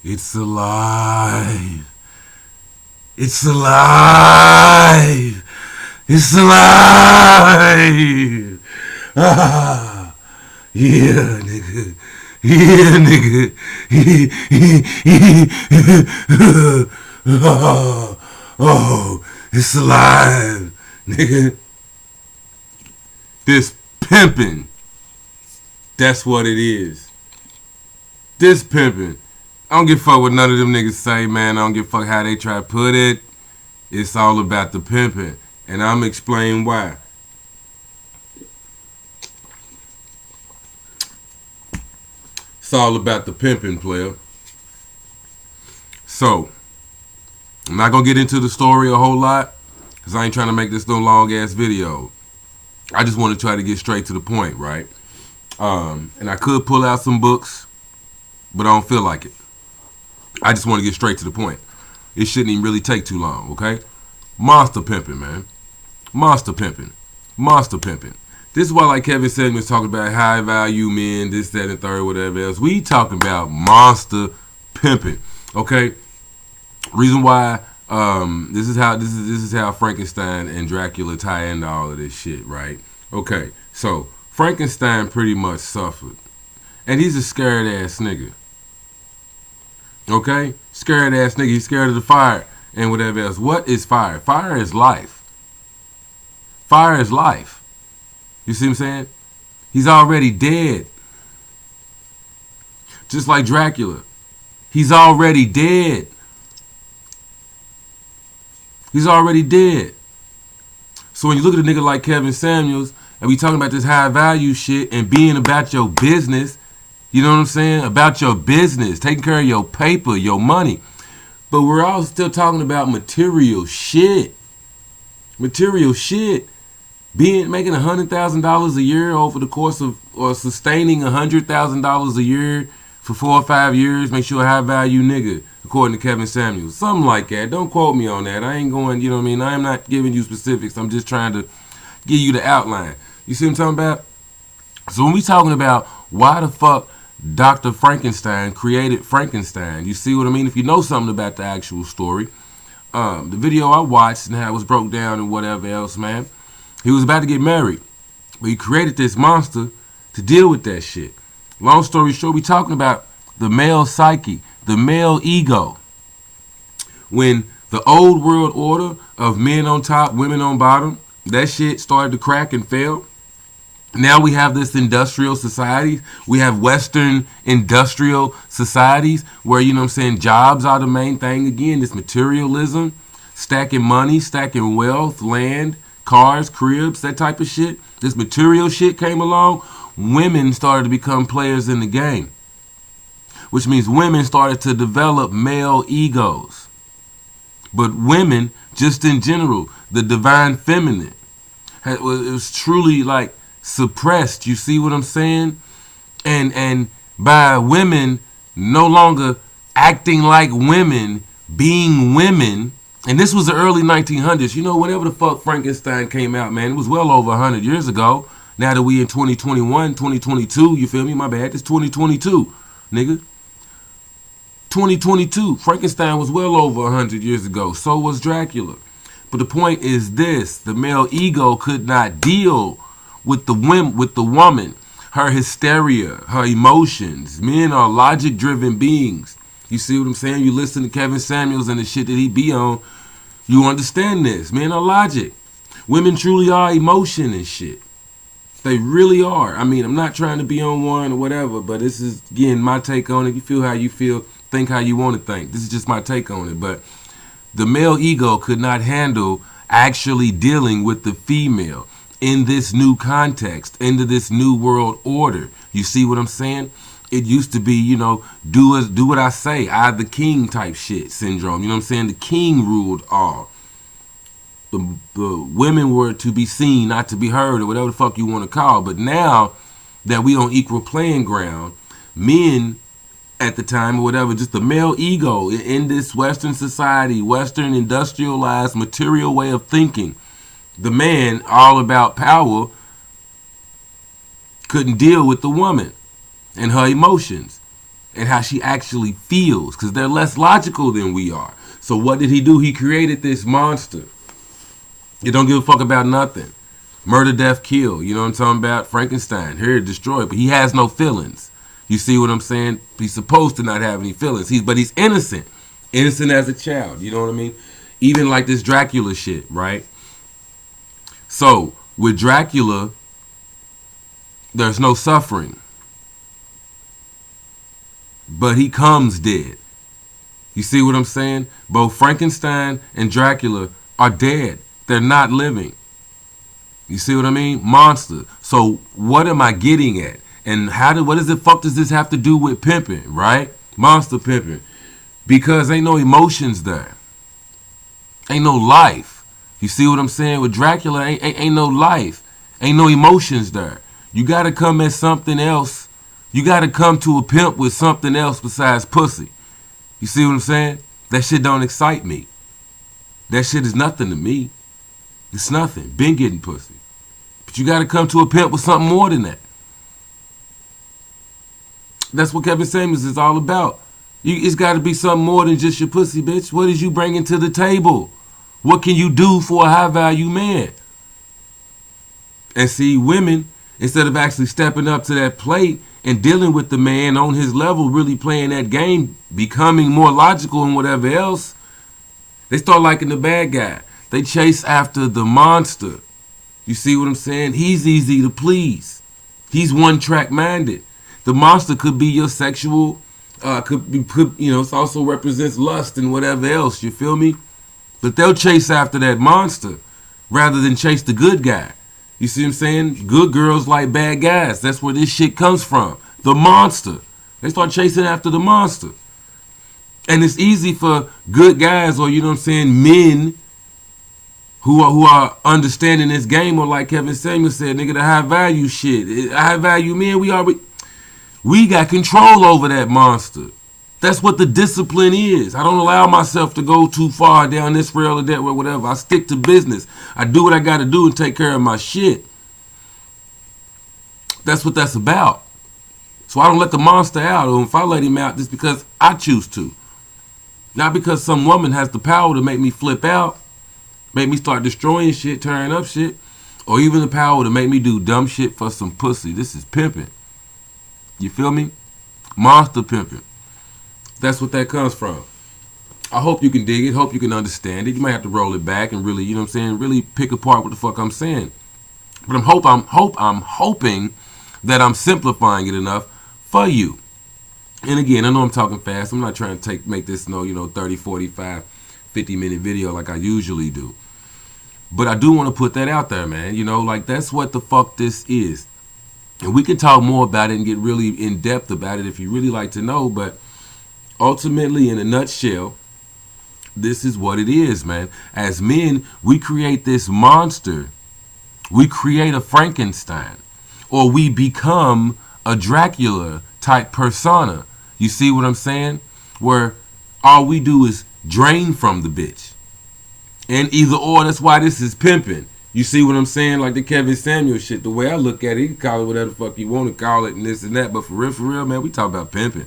It's alive. It's alive. It's alive. Ah, yeah, nigga. Yeah, nigga. Oh, it's alive, nigga. This pimping. That's what it is. This pimping. I don't give a fuck what none of them niggas say, man. I don't give a fuck how they try to put it. It's all about the pimping. And I'm explaining why. It's all about the pimping, player. So, I'm not going to get into the story a whole lot because I ain't trying to make this no long-ass video. I just want to try to get straight to the point, right? And I could pull out some books, but I don't feel like it. I just want to get straight to the point. It shouldn't even really take too long, okay? Monster pimping, man. Monster pimping. Monster pimping. This is why, like Kevin said, was talking about high value men, this, that, and third, whatever else. We talking about monster pimping, okay? Reason why this is how Frankenstein and Dracula tie into all of this shit, right? Okay, so Frankenstein pretty much suffered, and he's a scared ass nigga. Okay? Scared ass nigga. He's scared of the fire and whatever else. What is fire? Fire is life. Fire is life. You see what I'm saying? He's already dead. Just like Dracula. He's already dead. He's already dead. So when you look at a nigga like Kevin Samuels and we talking about this high value shit and being about your business, you know what I'm saying? About your business, taking care of your paper, your money. But we're all still talking about material shit. Material shit. Making $100,000 a year over the course of, or sustaining $100,000 a year for 4 or 5 years makes you a high value nigga, according to Kevin Samuels. Something like that. Don't quote me on that. I ain't going, you know what I mean? I'm not giving you specifics. I'm just trying to give you the outline. You see what I'm talking about? So when we talking about why the fuck Dr. Frankenstein created Frankenstein, you see what I mean? If you know something about the actual story, the video I watched and how it was broke down and whatever else, man, he was about to get married, but he created this monster to deal with that shit. Long story short, we talking about the male psyche, the male ego. When the old world order of men on top, women on bottom, that shit started to crack and fail. Now we have this industrial society. We have Western industrial societies where, you know what I'm saying, jobs are the main thing again. This materialism, stacking money, stacking wealth, land, cars, cribs, that type of shit. This material shit came along. Women started to become players in the game, which means women started to develop male egos. But women, just in general, the divine feminine, it was truly like suppressed. You see what I'm saying? And by women no longer acting like women, being women. And this was the early 1900s. You know, whenever the fuck Frankenstein came out, man, it was well over 100 years ago. Now that we in 2021, 2022, you feel me? My bad. It's 2022, nigga. 2022. Frankenstein was well over 100 years ago. So was Dracula. But the point is this: the male ego could not deal with the woman, her hysteria, her emotions. Men are logic-driven beings. You see what I'm saying? You listen to Kevin Samuels and the shit that he be on, you understand this. Men are logic. Women truly are emotion and shit. They really are. I mean, I'm not trying to be on one or whatever, but this is, again, my take on it. You feel how you feel, think how you want to think. This is just my take on it. But the male ego could not handle actually dealing with the female in this new context, into this new world order. You see what I'm saying? It used to be, you know, do what I say, I the king type shit syndrome. You know what I'm saying? The king ruled all. The women were to be seen, not to be heard, or whatever the fuck you want to call. But now that we on equal playing ground, men at the time or whatever, just the male ego in this Western society, Western industrialized material way of thinking, the man, all about power, couldn't deal with the woman and her emotions. and how she actually feels, because they're less logical than we are. So what did he do? He created this monster. It don't give a fuck about nothing. Murder, death, kill. You know what I'm talking about? Frankenstein, here to destroy, but he has no feelings. You see what I'm saying? He's supposed to not have any feelings. But he's innocent. Innocent as a child. You know what I mean? Even like this Dracula shit, right? So, with Dracula, there's no suffering. But he comes dead. You see what I'm saying? Both Frankenstein and Dracula are dead. They're not living. You see what I mean? Monster. So what am I getting at? And what does the fuck does this have to do with pimping, right? Monster pimping. Because ain't no emotions there. Ain't no life. You see what I'm saying? With Dracula, ain't no life. Ain't no emotions there. You gotta come at something else. You gotta come to a pimp with something else besides pussy. You see what I'm saying? That shit don't excite me. That shit is nothing to me. It's nothing. Been getting pussy. But you gotta come to a pimp with something more than that. That's what Kevin Samuels is all about. It's got to be something more than just your pussy, bitch. What is you bringing to the table? What can you do for a high-value man? And see, women, instead of actually stepping up to that plate and dealing with the man on his level, really playing that game, becoming more logical and whatever else, they start liking the bad guy. They chase after the monster. You see what I'm saying? He's easy to please. He's one-track minded. The monster could be your sexual, it also represents lust and whatever else, you feel me? But they'll chase after that monster rather than chase the good guy. You see what I'm saying? Good girls like bad guys. That's where this shit comes from. The monster. They start chasing after the monster. And it's easy for good guys, or men who are understanding this game, or like Kevin Samuels said, nigga, the high value shit. High value men, we got control over that monster. That's what the discipline is. I don't allow myself to go too far down this rail or that way, whatever. I stick to business. I do what I got to do and take care of my shit. That's what that's about. So I don't let the monster out, or if I let him out, it's because I choose to. Not because some woman has the power to make me flip out, make me start destroying shit, tearing up shit, or even the power to make me do dumb shit for some pussy. This is pimping. You feel me? Monster pimping. That's what that comes from. I hope you can dig it. Hope you can understand it. You might have to roll it back and really, really pick apart what the fuck I'm saying. But I'm hoping that I'm simplifying it enough for you. And again, I know I'm talking fast. I'm not trying to make this 30, 45, 50-minute video like I usually do. But I do want to put that out there, man. That's what the fuck this is. And we can talk more about it and get really in depth about it if you really like to know. But ultimately, in a nutshell, this is what it is, man. As men, we create this monster. We create a Frankenstein. Or we become a Dracula type persona. You see what I'm saying? Where all we do is drain from the bitch. And either or, that's why this is pimping. You see what I'm saying? Like the Kevin Samuels shit. The way I look at it, you can call it whatever the fuck you want to call it and this and that. But for real, man, we talk about pimping.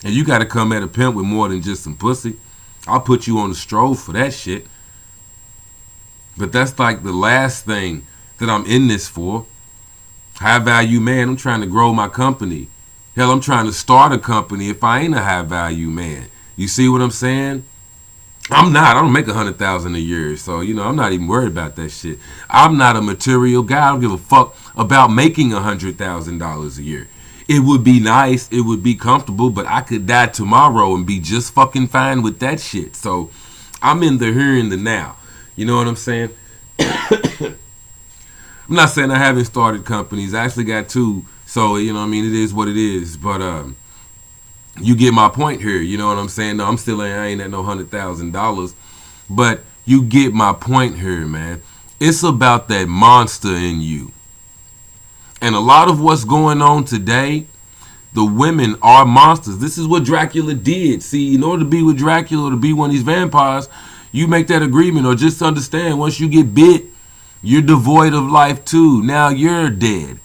And you got to come at a pimp with more than just some pussy. I'll put you on the stroll for that shit. But that's like the last thing that I'm in this for. High value man, I'm trying to grow my company. Hell, I'm trying to start a company if I ain't a high value man. You see what I'm saying? I don't make $100,000 a year, so I'm not even worried about that shit. I'm not a material guy. I don't give a fuck about making $100,000 a year. It would be nice, it would be comfortable, but I could die tomorrow and be just fucking fine with that shit. So I'm in the here and the now. You know what I'm saying? I'm not saying I haven't started companies. I actually got two. So, it is what it is. But you get my point here. You know what I'm saying? No, I ain't at no $100,000. But you get my point here, man. It's about that monster in you. And a lot of what's going on today, the women are monsters. This is what Dracula did. See, in order to be with Dracula, or to be one of these vampires, you make that agreement, or just understand, once you get bit, you're devoid of life too. Now you're dead.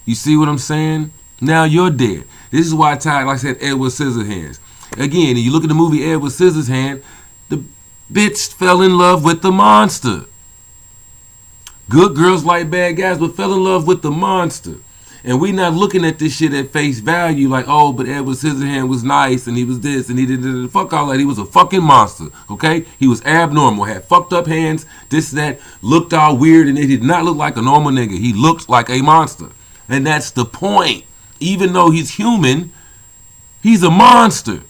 You see what I'm saying? Now you're dead. This is why I tied, like I said, Edward Scissorhands. Again, you look at the movie Edward Scissorhands, the bitch fell in love with the monster. Good girls like bad guys, but fell in love with the monster. And we not looking at this shit at face value like, oh, but Edward Scissorhands was nice and he was this and he did fuck all that. He was a fucking monster, okay? He was abnormal, had fucked up hands, this, that, looked all weird, and he did not look like a normal nigga. He looked like a monster. And that's the point. Even though he's human, he's a monster.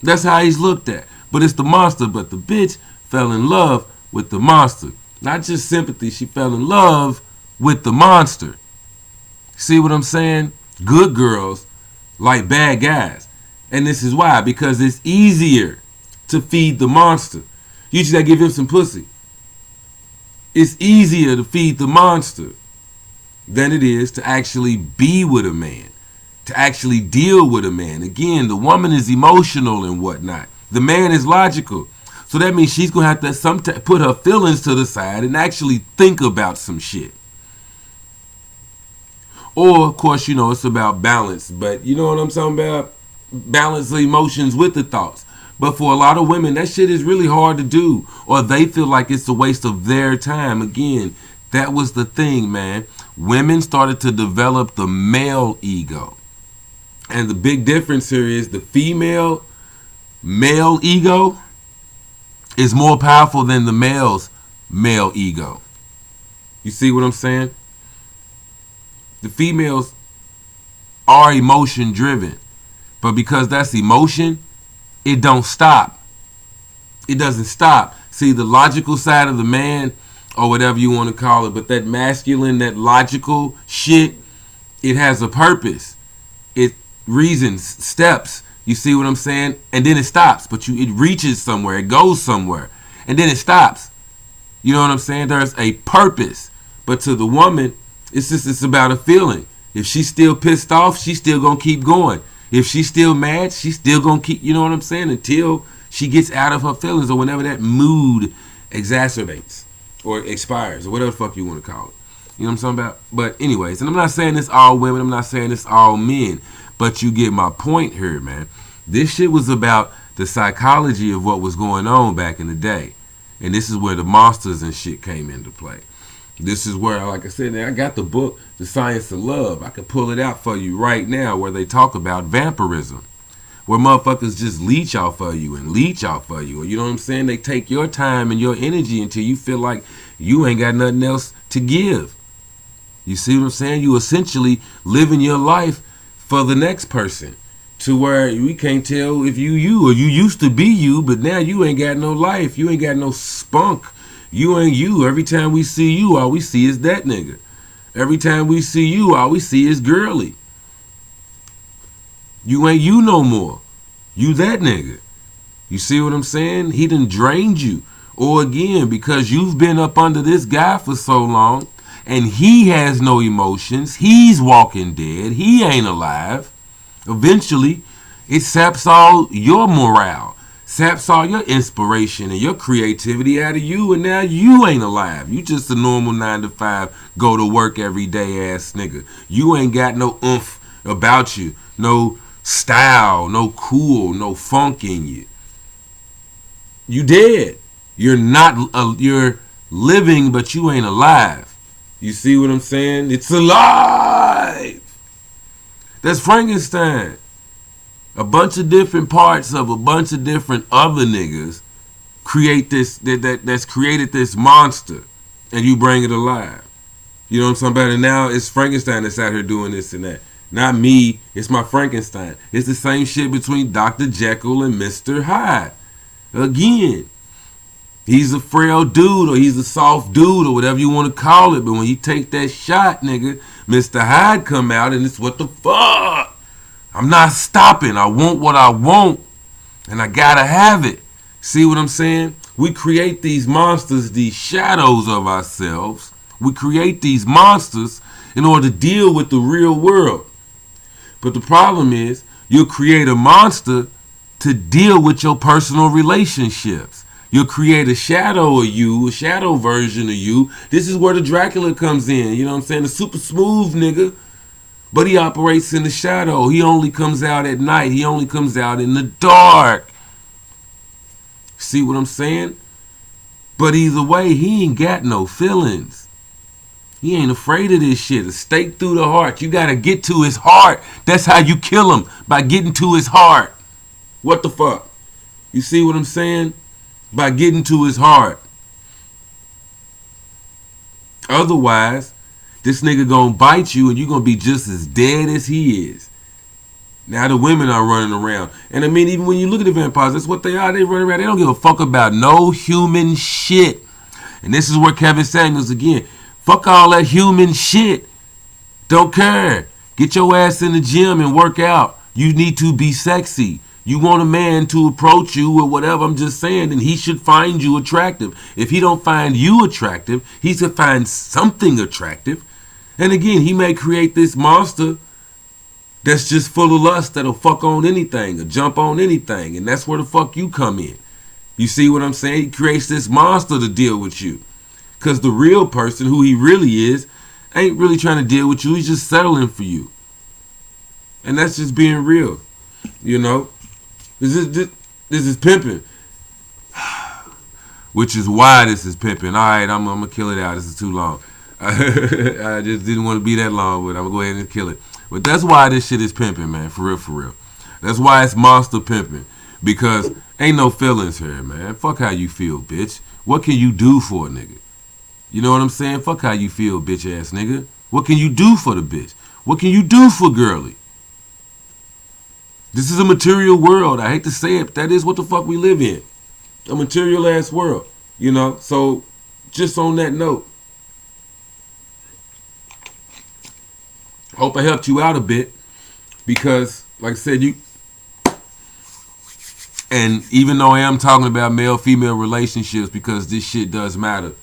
That's how he's looked at. But it's the monster. But the bitch fell in love with the monster. Not just sympathy. She fell in love with the monster. See what I'm saying? Good girls like bad guys. And this is why. Because it's easier to feed the monster. You just gotta give him some pussy. It's easier to feed the monster than it is to actually be with a man. To actually deal with a man. Again, the woman is emotional and whatnot. The man is logical. So that means she's going to have to put her feelings to the side and actually think about some shit. Or, of course, you know, it's about balance. But you know what I'm talking about? Balance the emotions with the thoughts. But for a lot of women, that shit is really hard to do. Or they feel like it's a waste of their time. Again, that was the thing, man. Women started to develop the male ego. And the big difference here is the female male ego is more powerful than the male's male ego. You see what I'm saying? The females are emotion driven. But because that's emotion, it don't stop. It doesn't stop. See, the logical side of the man, or whatever you want to call it, but that masculine, that logical shit, it has a purpose. It reasons, steps. You see what I'm saying? And then it stops, but it reaches somewhere, it goes somewhere, and then it stops. You know what I'm saying? There's a purpose. But to the woman, it's about a feeling. If she's still pissed off, she's still gonna keep going. If she's still mad, she's still gonna keep, you know what I'm saying, until she gets out of her feelings or whenever that mood exacerbates or expires or whatever the fuck you want to call it. You know what I'm talking about? But anyways, and I'm not saying it's all women, I'm not saying it's all men, but you get my point here, man. This shit was about the psychology of what was going on back in the day. And this is where the monsters and shit came into play. This is where, like I said, I got the book, The Science of Love. I can pull it out for you right now where they talk about vampirism. Where motherfuckers just leech off of you and leech off of you. You know what I'm saying? They take your time and your energy until you feel like you ain't got nothing else to give. You see what I'm saying? You essentially living your life for the next person. To where we can't tell if you or you used to be you, but now you ain't got no life. You ain't got no spunk. You ain't you. Every time we see you, all we see is that nigga. Every time we see you, all we see is girly. You ain't you no more. You that nigga. You see what I'm saying? He done drained you. Or again, because you've been up under this guy for so long, and he has no emotions, he's walking dead, he ain't alive. Eventually, it saps all your morale, saps all your inspiration and your creativity out of you, and now you ain't alive. You just a normal 9-to-5, go to work every day ass nigga. You ain't got no oomph about you, no style, no cool, no funk in you. You dead. You're not, you're living, but you ain't alive. You see what I'm saying? It's alive. That's Frankenstein. A bunch of different parts of a bunch of different other niggas create this, that's created this monster, and you bring it alive. You know what I'm talking about? And now it's Frankenstein that's out here doing this and that. Not me, it's my Frankenstein. It's the same shit between Dr. Jekyll and Mr. Hyde. Again, he's a frail dude or he's a soft dude or whatever you want to call it, but when you take that shot, nigga, Mr. Hyde come out and it's what the fuck? I'm not stopping. I want what I want and I gotta have it. See what I'm saying? We create these monsters, these shadows of ourselves. We create these monsters in order to deal with the real world. But the problem is, you'll create a monster to deal with your personal relationships. You'll create a shadow of you, a shadow version of you. This is where the Dracula comes in. You know what I'm saying? The super smooth nigga But he operates in the shadow. He only comes out at night. He only comes out in the dark. See what I'm saying? But either way, he ain't got no feelings. He ain't afraid of this shit. A stake through the heart. You gotta get to his heart. That's how you kill him, by getting to his heart. What the fuck? You see what I'm saying? By getting to his heart. Otherwise, this nigga gonna bite you and you gonna be just as dead as he is. Now the women are running around. And I mean, even when you look at the vampires, that's what they are. They run around. They don't give a fuck about no human shit. And this is where Kevin Samuels again. Fuck all that human shit. Don't care. Get your ass in the gym and work out. You need to be sexy. You want a man to approach you or whatever, I'm just saying, then he should find you attractive. If he don't find you attractive, he should find something attractive. And again, he may create this monster that's just full of lust that'll fuck on anything or jump on anything. And that's where the fuck you come in. You see what I'm saying? He creates this monster to deal with you. Because the real person, who he really is, ain't really trying to deal with you. He's just settling for you. And that's just being real. You know? This is pimping. Which is why this is pimping. Alright, I'm going to kill it out. This is too long. I just didn't want to be that long, but I'm going to go ahead and kill it. But that's why this shit is pimping, man. For real, for real. That's why it's monster pimping. Because ain't no feelings here, man. Fuck how you feel, bitch. What can you do for a nigga? You know what I'm saying? Fuck how you feel, bitch ass nigga. What can you do for the bitch? What can you do for girly? This is a material world. I hate to say it, but that is what the fuck we live in. A material ass world. You know? So, just on that note, hope I helped you out a bit. Because, like I said, and even though I am talking about male-female relationships, because this shit does matter.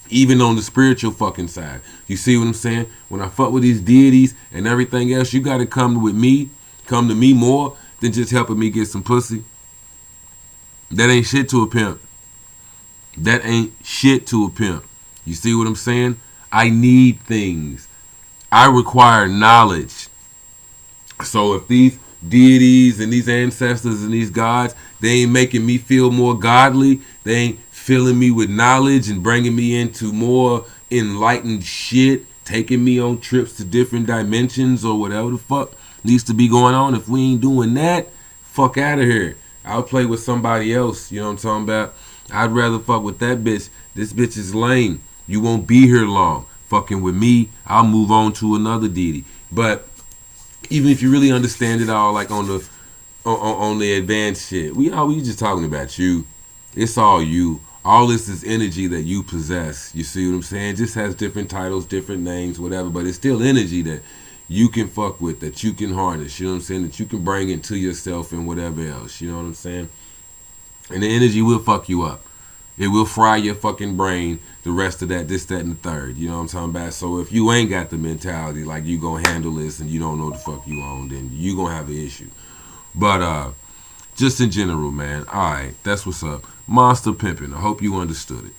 Even on the spiritual fucking side. You see what I'm saying? When I fuck with these deities and everything else, you gotta come with me. Come to me more than just helping me get some pussy. That ain't shit to a pimp. That ain't shit to a pimp. You see what I'm saying? I need things. I require knowledge. So if these deities and these ancestors and these gods, they ain't making me feel more godly, they ain't filling me with knowledge and bringing me into more enlightened shit, taking me on trips to different dimensions or whatever the fuck needs to be going on. If we ain't doing that, fuck out of here. I'll play with somebody else. You know what I'm talking about? I'd rather fuck with that bitch. This bitch is lame. You won't be here long. Fucking with me, I'll move on to another deity. But even if you really understand it all, like on the advanced shit, we just talking about you. It's all you. All this is energy that you possess. You see what I'm saying? It just has different titles, different names, whatever. But it's still energy that you can fuck with, that you can harness. You know what I'm saying? That you can bring into yourself and whatever else. You know what I'm saying? And the energy will fuck you up. It will fry your fucking brain, the rest of that, this, that, and the third. You know what I'm talking about? So if you ain't got the mentality like you gonna handle this and you don't know what the fuck you on, then you gonna have an issue. But just in general, man. Alright, that's what's up. Monster pimping. I hope you understood it.